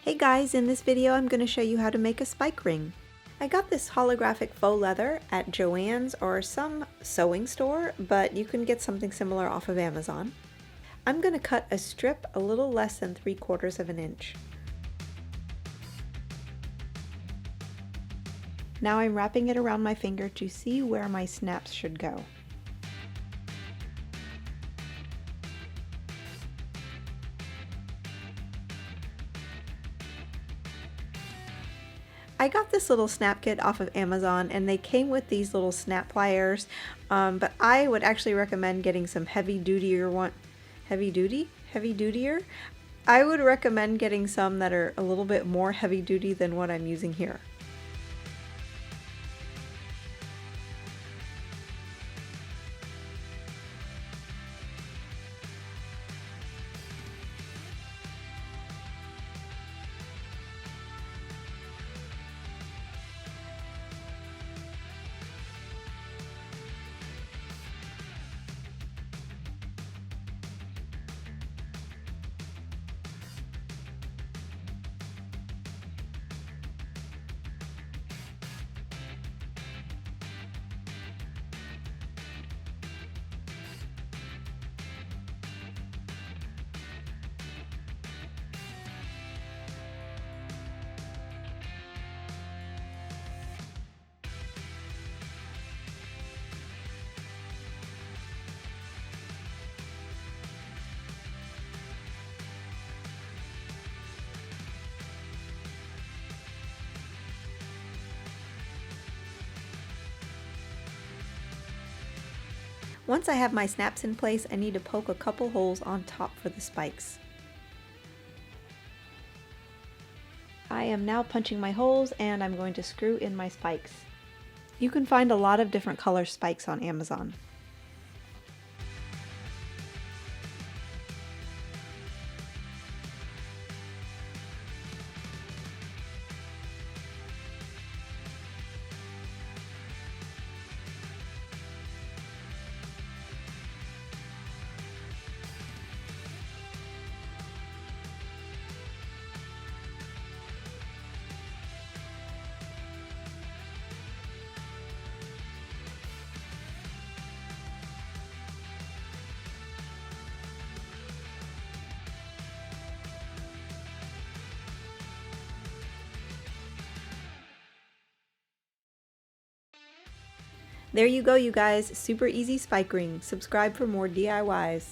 Hey guys, in this video I'm going to show you how to make a spike ring. I got this holographic faux leather at Joann's or some sewing store, but you can get something similar off of Amazon. I'm going to cut a strip a little less than 3/4 of an inch. Now I'm wrapping it around my finger to see where my snaps should go. I got this little snap kit off of Amazon and they came with these little snap pliers, but I would actually recommend getting some heavy-dutier. I would recommend getting some that are a little bit more heavy-duty than what I'm using here. Once I have my snaps in place, I need to poke a couple holes on top for the spikes. I am now punching my holes and I'm going to screw in my spikes. You can find a lot of different color spikes on Amazon. There you go, you guys. Super easy spike ring. Subscribe for more DIYs.